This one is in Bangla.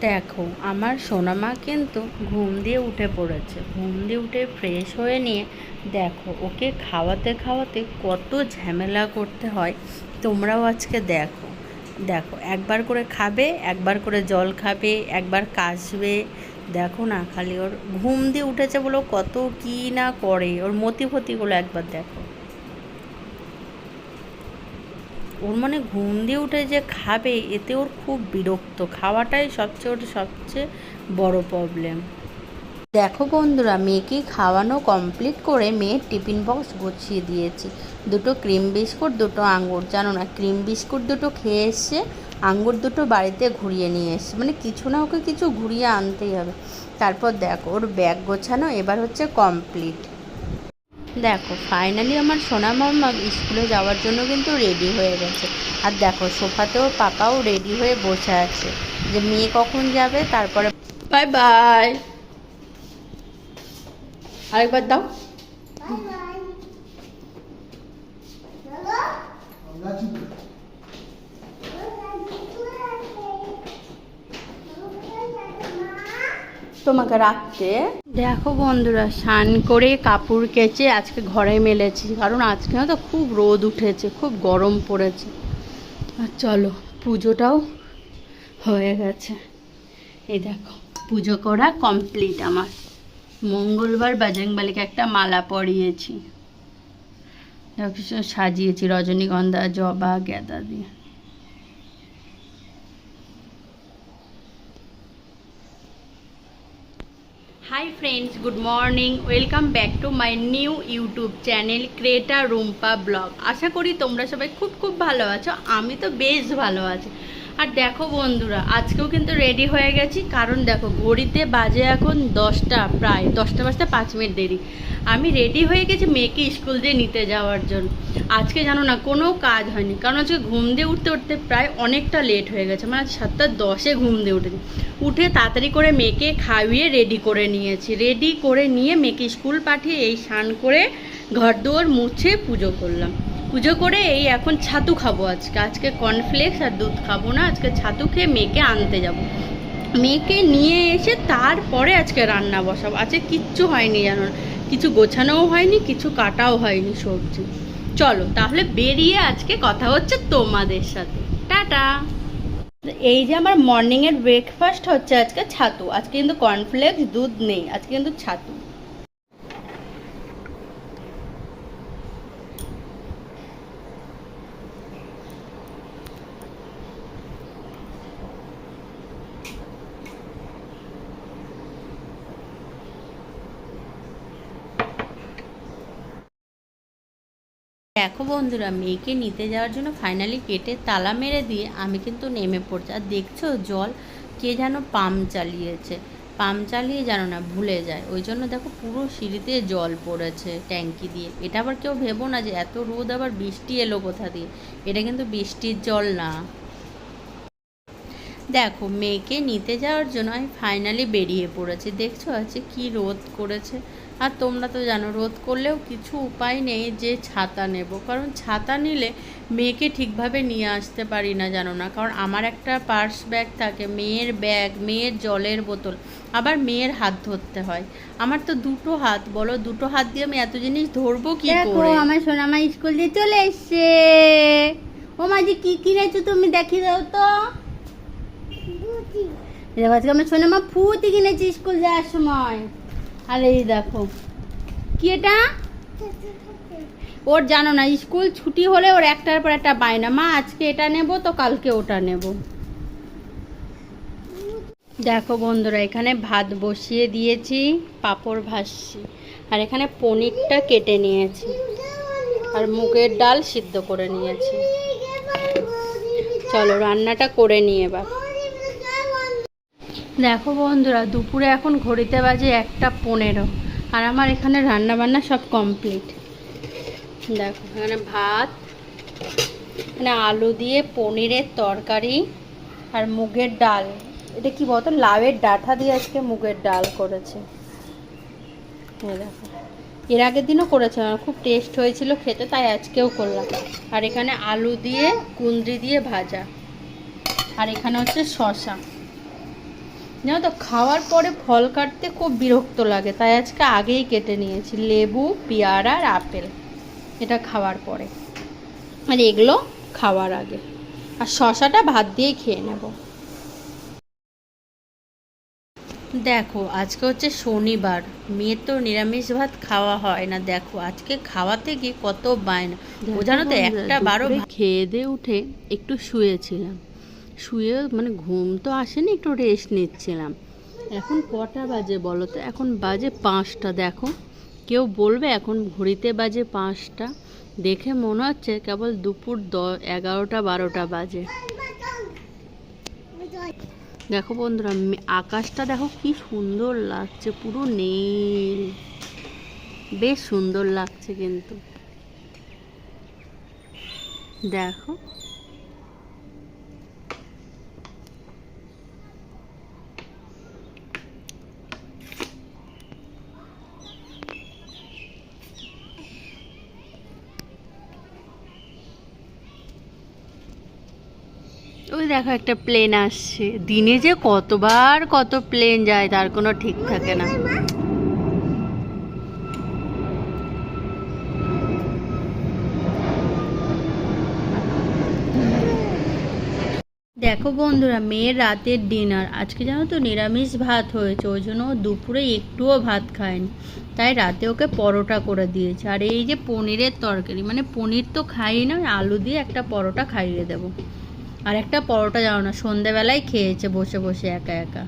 দেখো আমার সোনামা কিন্তু ঘুম দিয়ে উঠে পড়েছে, ঘুম দিয়ে উঠে ফ্রেশ হয়ে নিয়ে দেখো ওকে খাওয়াতে খাওয়াতে কত ঝামেলা করতে হয়। তোমরাও আজকে দেখো দেখো একবার করে খাবে, একবার করে জল খাবে, একবার কাশবে। দেখো না, খালি ওর ঘুম দিয়ে উঠেছে বলো কত কী না করে, ওর মতি ফতিগুলো একবার দেখো। ওর মানে ঘুম দিয়ে উঠে যে খাবে এতে ওর খুব বিরক্ত, খাওয়াটাই সবচেয়ে বড় প্রবলেম। দেখো বন্ধুরা, মেয়েকে খাওয়ানো কমপ্লিট করে মেয়ের টিফিন বক্স গুছিয়ে দিয়েছি। দুটো ক্রিম বিস্কুট, দুটো আঙ্গুর। জানো না, ক্রিম বিস্কুট দুটো খেয়ে এসছে, আঙ্গুর দুটো বাড়িতে ঘুরিয়ে নিয়ে এসছে, মানে কিছু না ওকে কিছু ঘুরিয়ে আনতেই হবে। তারপর দেখো ওর ব্যাগ গোছানো এবার হচ্ছে কমপ্লিট। দেখো ফাইনালি আমার সোনা মাম্মা স্কুলে যাওয়ার জন্য কিন্তু রেডি হয়ে গেছে। আর দেখো সোফাতেও পাপাও রেডি হয়ে বসে আছে যে মেয়ে কখন যাবে। তারপরে বাই বাই, আরেকবার দাও। তোমাকে রাখতে। দেখো বন্ধুরা, স্নান করে কাপড় কেচে আজকে ঘরে মেলেছি, কারণ আজকে তো খুব রোদ উঠেছে, খুব গরম পড়েছে। আর চলো পুজোটাও হয়ে গেছে। এই দেখো পুজো করা কমপ্লিট আমার। মঙ্গলবার বজরংবলীকে একটা মালা পরিয়েছি, সাজিয়েছি রজনীগন্ধা, জবা, গাঁদা দিয়ে। Hi friends, good morning, welcome back to my new YouTube channel creator Rumpa vlog. আশা করি তোমরা সবাই খুব খুব ভালো আছো, আমি তো বেশ ভালো আছি। আর দেখো বন্ধুরা, আজকেও কিন্তু রেডি হয়ে গেছি, কারণ দেখো ঘড়িতে বাজে এখন 10টা, প্রায় 10টা বাজতে 5 মিনিট দেরি। আমি রেডি হয়ে গেছি মেয়েকে স্কুল দিয়ে নিতে যাওয়ার জন্য। আজকে জানো না কোনো কাজ হয়নি, কারণ আজকে ঘুম দিয়ে উঠতে উঠতে প্রায় অনেকটা লেট হয়ে গেছে, মানে 7:10 ঘুম দিয়ে উঠেছি। উঠে তাড়াতাড়ি করে মেয়েকে খাইয়ে রেডি করে নিয়েছি, রেডি করে নিয়ে মেয়েকে স্কুল পাঠিয়ে এই স্নান করে ঘর দুয়ার মুছে পুজো করলাম। পুজো করে এই এখন ছাতু খাবো। আজকে কর্নফ্লেক্স আর দুধ খাবো না, আজকে ছাতু খেয়ে মেয়েকে আনতে যাব। মেয়েকে নিয়ে এসে তারপরে আজকে রান্না বসাবো। আজকে কিচ্ছু হয়নি জানো না, কিছু গোছানোও হয়নি, কিছু কাটাও হয়নি সবজি। চলো তাহলে বেরিয়ে আজকে কথা হচ্ছে তোমাদের সাথে। টাটা। এই যে আমার মর্নিংয়ের ব্রেকফাস্ট হচ্ছে আজকে ছাতু। আজকে কিন্তু কর্নফ্লেক্স দুধ নেই, আজকে কিন্তু ছাতু। দেখো বন্ধুরা, মেয়েকে নিতে যাওয়ার জন্য ফাইনালি গেটে তালা মেরে দিয়ে আমি কিন্তু নেমে পড়ছি। আর দেখছো জল কে যেন পাম্প চালিয়েছে, পাম্প চালিয়ে জানো না ভুলে যায়, ওই জন্য দেখো পুরো সিঁড়িতে জল পড়েছে ট্যাঙ্কি দিয়ে। এটা আবার কেউ ভেবো না যে এত রোদ আবার বৃষ্টি এলো কোথা দিয়ে, এটা কিন্তু বৃষ্টির জল না। দেখো মেয়েকে নিতে যাওয়ার জন্য আমি ফাইনালি বেরিয়ে পড়েছি। দেখছো আছে কি রোদ করেছে। আর তোমরা তো জানো রোদ করলেও কিছু উপায় নেই যে ছাতা নেব, কারণ ছাতা নিলে মেয়েকে ঠিকভাবে নিয়ে আসতে পারি না জানো না, কারণ আমার একটা পার্স ব্যাগ থাকে, মেয়ের ব্যাগ, মেয়ের জলের বোতল, আবার মেয়ের হাত ধরতে হয়। আমার তো দুটো হাত, বলো দুটো হাত দিয়ে আমি এত জিনিস ধরবো কি করে। দেখো আমার সোনামা স্কুল দিয়ে চলে এসছে। ও মাঝে কি কিনেছো তুমি, দেখিয়ে দাও তো। আজকে আমার সোনামা ফুটি কিনেছি স্কুল যাওয়ার সময়। আর এই দেখো কি এটা, ওর জানো না স্কুল ছুটি হলে ওর একটার পর একটা বায়না, মা আজকে এটা নেব তো কালকে ওটা নেব। দেখো বন্ধুরা, এখানে ভাত বসিয়ে দিয়েছি, পাঁপড় ভাজছি, আর এখানে পনিরটা কেটে নিয়েছি, আর মুগের ডাল সিদ্ধ করে নিয়েছি। চলো রান্নাটা করে নিয়ে এবার। দেখো বন্ধুরা, দুপুরে এখন ঘড়িতে বাজে 1:15, আর আমার এখানে রান্না বান্না সব কমপ্লিট। দেখো এখানে ভাত, এখানে আলু দিয়ে পনিরের তরকারি, আর মুগের ডাল। এটা কি বলতো, লাউয়ের ডাঁটা দিয়ে আজকে মুগের ডাল করেছে। দেখো এর আগের দিনও করেছে, খুব টেস্ট হয়েছিল খেতে, তাই আজকেও করলাম। আর এখানে আলু দিয়ে কুঁদরি দিয়ে ভাজা, আর এখানে হচ্ছে শসা। জানো তো খাওয়ার পরে ফল কাটতে খুব বিরক্ত লাগে, তাই আজকে আগেই কেটে নিয়েছি। লেবু, পেয়ারা আর আপেল, এটা খাওয়ার পরে, আর এগুলো খাওয়ার আগে। আর শশাটা ভাত দিয়ে খেয়ে নেব। দেখো আজকে হচ্ছে শনিবার, মেয়ের তো নিরামিষ ভাত খাওয়া হয় না। দেখো আজকে খাওয়াতে গিয়ে কত বায়না। ও জানো তো 1টা 12 খেয়ে দিয়ে উঠে একটু শুয়েছিলাম, শুয়ে মানে ঘুম তো আসেনি, একটু রেস্ট নিচ্ছিলাম। এখন কটা বাজে বলো তো? এখন বাজে 5টা। দেখো কেউ বলবে এখন ঘড়িতে বাজে 5টা, দেখে মনে হচ্ছে কেবল দুপুর 11টা 12টা বাজে। দেখো বন্ধুরা, আকাশটা দেখো কি সুন্দর লাগছে, পুরো নীল, বেশ সুন্দর লাগছে কিন্তু। দেখো ওই দেখো একটা প্লেন আসছে। দিনে যে কতবার কত প্লেন যায় তার কোনো ঠিক থাকে না। দেখো বন্ধুরা, মেয়ের রাতের ডিনার আজকে জানো তো নিরামিষ ভাত হয়েছে, ওই জন্য ও দুপুরে একটুও ভাত খায়নি, তাই রাতে ওকে পরোটা করে দিয়েছে। আর এই যে পনিরের তরকারি, মানে পনির তো খাই না, আলু দিয়ে একটা পরোটা খাইয়ে দেবো। আর একটা পরোটা জানো না, সন্ধেবেলায় খেয়েছে বসে বসে একা একা।